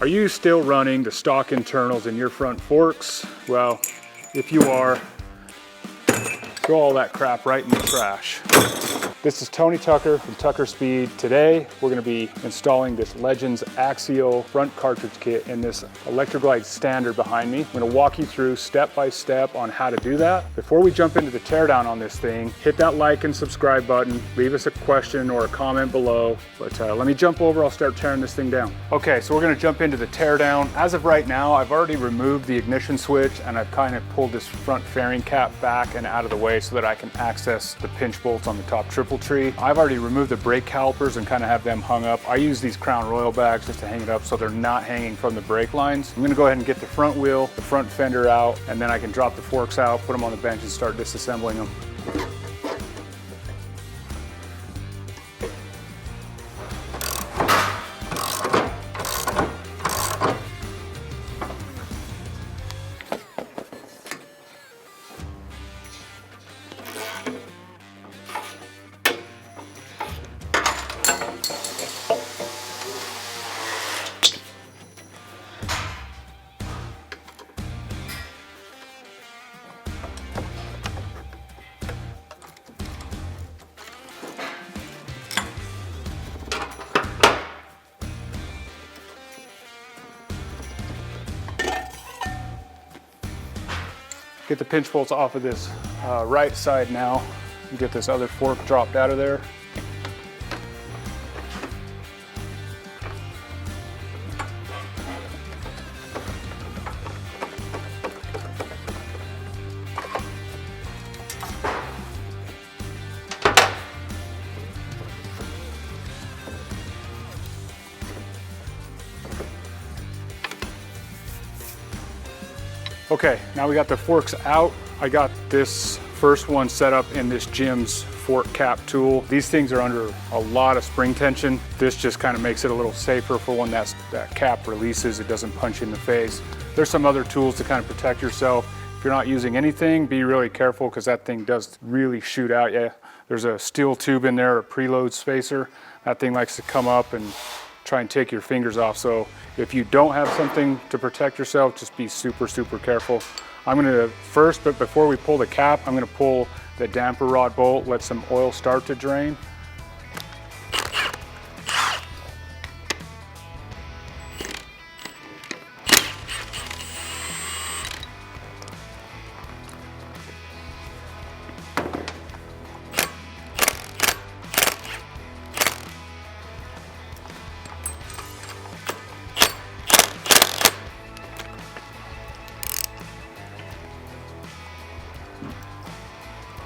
Are you still running the stock internals in your front forks? Well, if you are, throw all that crap right in the trash. This is Tony Tucker from Tucker Speed. Today, we're gonna be installing this Legends Axeo front cartridge kit in this Electroglide standard behind me. I'm gonna walk you through step by step on how to do that. Before we jump into the teardown on this thing, hit that like and subscribe button, leave us a question or a comment below. But let me jump over, I'll start tearing this thing down. Okay, so we're gonna jump into the teardown. As of right now, I've already removed the ignition switch and I've kind of pulled this front fairing cap back and out of the way so that I can access the pinch bolts on the top triple tree. I've already removed the brake calipers and kind of have them hung up. I use these Crown Royal bags just to hang it up so they're not hanging from the brake lines. I'm gonna go ahead and get the front wheel, the front fender out, and then I can drop the forks out, put them on the bench and start disassembling them. Get the pinch bolts off of this right side now and get this other fork dropped out of there. Okay, now we got the forks out. I got this first one set up in this Jim's fork cap tool. These things are under a lot of spring tension. This just kind of makes it a little safer for when that cap releases, it doesn't punch you in the face. There's some other tools to kind of protect yourself. If you're not using anything, be really careful because that thing does really shoot out. Yeah, there's a steel tube in there, a preload spacer. That thing likes to come up and try and take your fingers off. So if you don't have something to protect yourself, just be super, super careful. I'm gonna first, but before we pull the cap, I'm gonna pull the damper rod bolt, let some oil start to drain.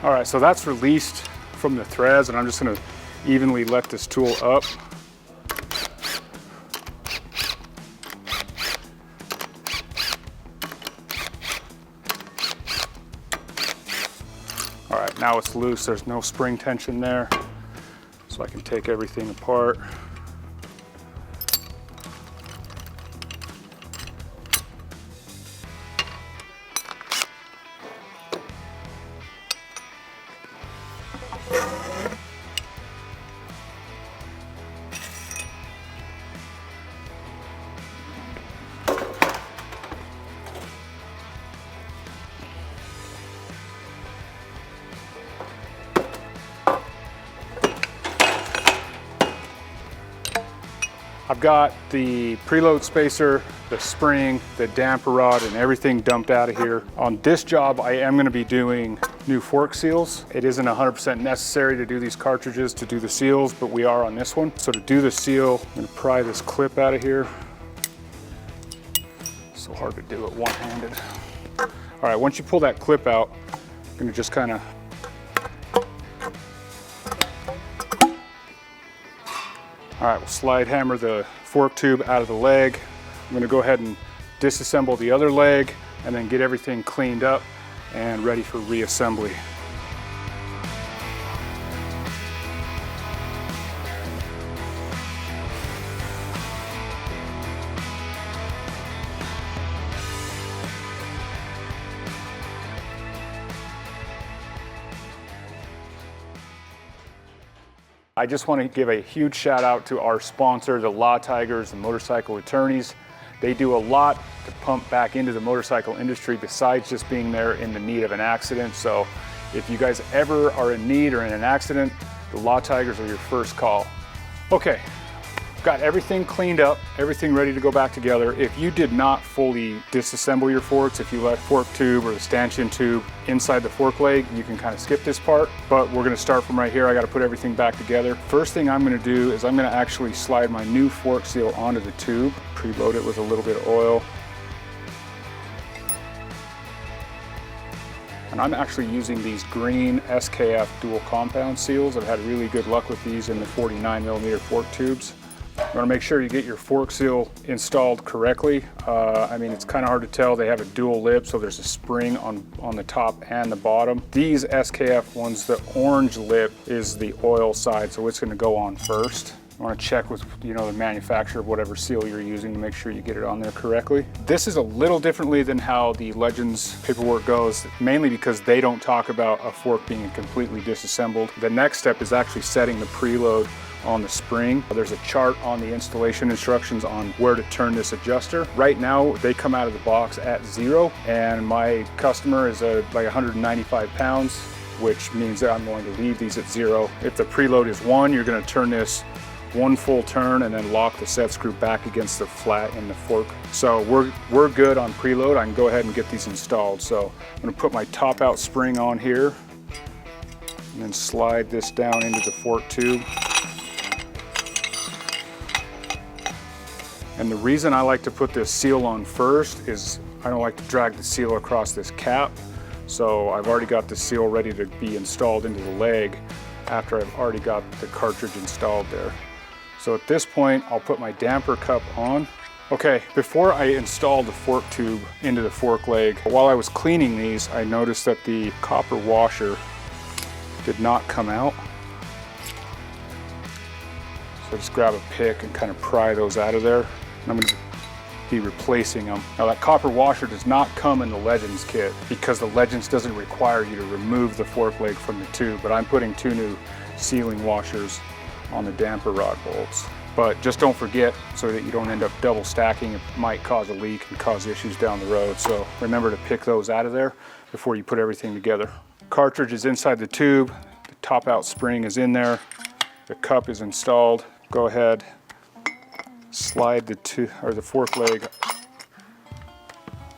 All right, so that's released from the threads and I'm just gonna evenly let this tool up. All right, now it's loose, there's no spring tension there, so I can take everything apart. I've got the preload spacer, the spring, the damper rod, and everything dumped out of here. On this job, I am gonna be doing new fork seals. It isn't 100% necessary to do these cartridges to do the seals, but we are on this one. So to do the seal, I'm gonna pry this clip out of here. So hard to do it one-handed. All right, once you pull that clip out, I'm gonna just kind of all right, we'll slide hammer the fork tube out of the leg. I'm gonna go ahead and disassemble the other leg and then get everything cleaned up and ready for reassembly. I just want to give a huge shout out to our sponsor, the Law Tigers and Motorcycle Attorneys. They do a lot to pump back into the motorcycle industry besides just being there in the need of an accident. So if you guys ever are in need or in an accident, the Law Tigers are your first call. Okay, got everything cleaned up, everything ready to go back together. If you did not fully disassemble your forks, if you left fork tube or the stanchion tube inside the fork leg, you can kind of skip this part, but we're gonna start from right here. I gotta put everything back together. First thing I'm gonna do is I'm gonna actually slide my new fork seal onto the tube, preload it with a little bit of oil. And I'm actually using these green SKF dual compound seals. I've had really good luck with these in the 49mm fork tubes. You want to make sure you get your fork seal installed correctly. I mean, it's kind of hard to tell. They have a dual lip, so there's a spring on the top and the bottom. These SKF ones, the orange lip is the oil side, so it's going to go on first. You want to check with, you know, the manufacturer of whatever seal you're using to make sure you get it on there correctly. This is a little differently than how the Legends paperwork goes, mainly because they don't talk about a fork being completely disassembled. The next step is actually setting the preload on the spring. There's a chart on the installation instructions on where to turn this adjuster. Right now, they come out of the box at 0, and my customer is like 195 pounds, which means that I'm going to leave these at 0. If the preload is 1, you're going to turn this 1 full turn and then lock the set screw back against the flat in the fork. So we're good on preload. I can go ahead and get these installed. So I'm going to put my top out spring on here and then slide this down into the fork tube. And the reason I like to put this seal on first is I don't like to drag the seal across this cap. So I've already got the seal ready to be installed into the leg after I've already got the cartridge installed there. So at this point, I'll put my damper cup on. Okay, before I installed the fork tube into the fork leg, while I was cleaning these, I noticed that the copper washer did not come out. So just grab a pick and kind of pry those out of there. And I'm going to be replacing them. Now that copper washer does not come in the Legends kit because the Legends doesn't require you to remove the fork leg from the tube, but I'm putting 2 new sealing washers on the damper rod bolts. But just don't forget, so that you don't end up double stacking. It might cause a leak and cause issues down the road. So remember to pick those out of there before you put everything together. Cartridge is inside the tube. The top out spring is in there. The cup is installed. Go ahead, slide the fork leg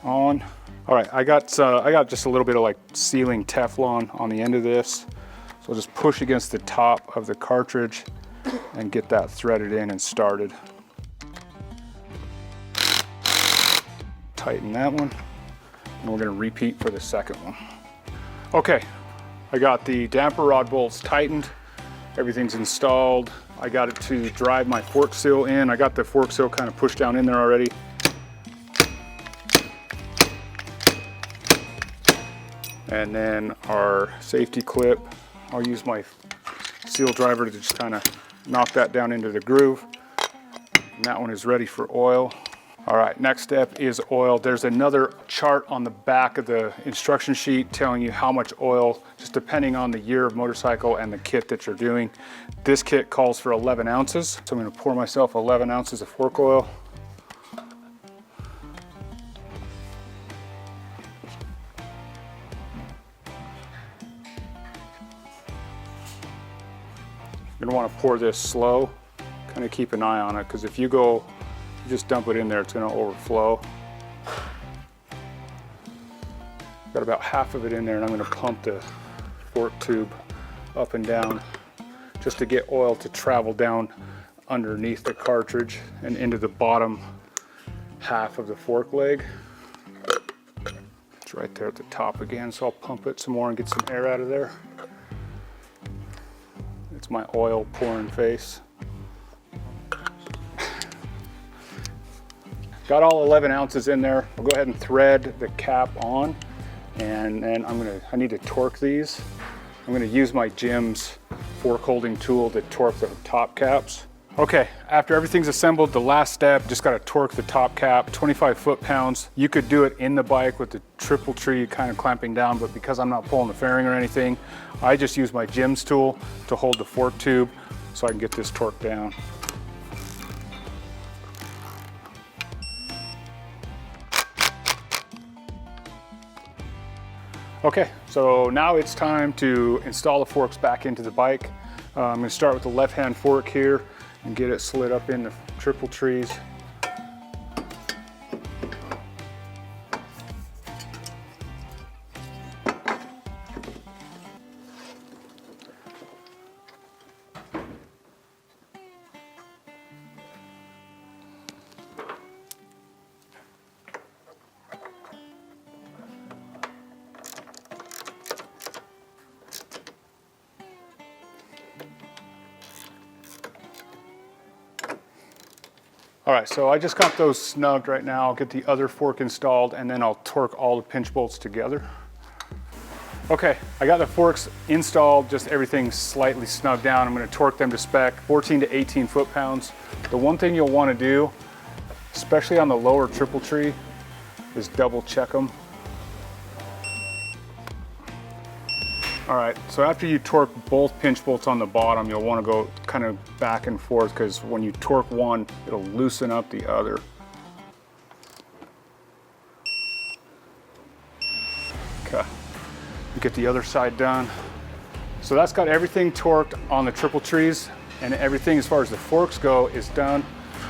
on. All right, I got just a little bit of like sealing Teflon on the end of this. So I'll just push against the top of the cartridge and get that threaded in and started. Tighten that one, and we're gonna repeat for the second one. Okay, I got the damper rod bolts tightened. Everything's installed. I got it to drive my fork seal in. I got the fork seal kind of pushed down in there already. And then our safety clip, I'll use my seal driver to just kind of knock that down into the groove. And that one is ready for oil. All right, next step is oil. There's another chart on the back of the instruction sheet telling you how much oil, just depending on the year of motorcycle and the kit that you're doing. This kit calls for 11 ounces. So I'm gonna pour myself 11 ounces of fork oil. You're gonna wanna pour this slow, kind of keep an eye on it, because if you just dump it in there, it's gonna overflow. Got about half of it in there, and I'm gonna pump the fork tube up and down just to get oil to travel down underneath the cartridge and into the bottom half of the fork leg. It's right there at the top again, so I'll pump it some more and get some air out of there. It's my oil pouring face. Got all 11 ounces in there. I'll go ahead and thread the cap on, and then I need to torque these. I'm gonna use my Jim's fork holding tool to torque the top caps. Okay, after everything's assembled, the last step, just gotta torque the top cap, 25 foot-pounds. You could do it in the bike with the triple tree kind of clamping down, but because I'm not pulling the fairing or anything, I just use my Jim's tool to hold the fork tube so I can get this torqued down. Okay, so now it's time to install the forks back into the bike. I'm going to start with the left-hand fork here and get it slid up in the triple trees. All right, so I just got those snugged right now. I'll get the other fork installed and then I'll torque all the pinch bolts together. Okay, I got the forks installed, just everything slightly snugged down. I'm gonna torque them to spec, 14 to 18 foot-pounds. The one thing you'll wanna do, especially on the lower triple tree, is double check them. All right, so after you torque both pinch bolts on the bottom, you'll want to go kind of back and forth because when you torque one, it'll loosen up the other. Okay, get the other side done. So that's got everything torqued on the triple trees, and everything as far as the forks go is done.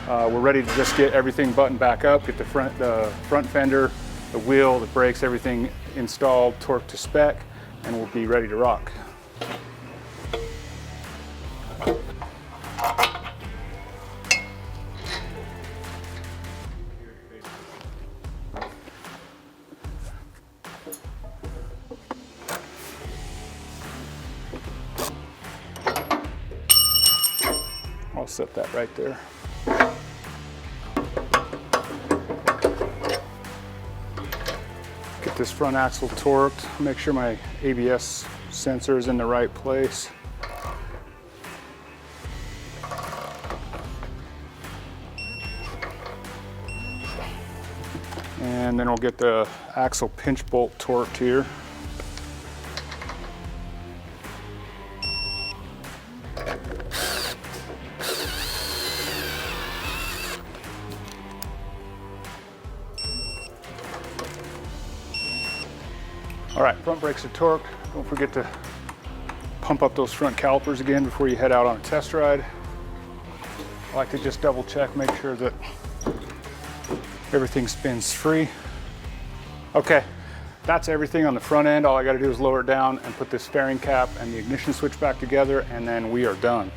We're ready to just get everything buttoned back up, get the front fender, the wheel, the brakes, everything installed, torqued to spec, and we'll be ready to rock. I'll set that right there. Get this front axle torqued, make sure my ABS sensor is in the right place. And then we'll get the axle pinch bolt torqued here. All right, front brakes are torqued. Don't forget to pump up those front calipers again before you head out on a test ride. I like to just double check, make sure that everything spins free. Okay, that's everything on the front end. All I gotta do is lower it down and put this fairing cap and the ignition switch back together, and then we are done.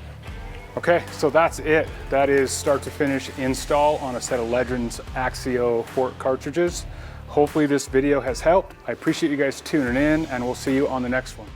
Okay, so that's it. That is start to finish install on a set of Legends Axeo fork cartridges. Hopefully this video has helped. I appreciate you guys tuning in, and we'll see you on the next one.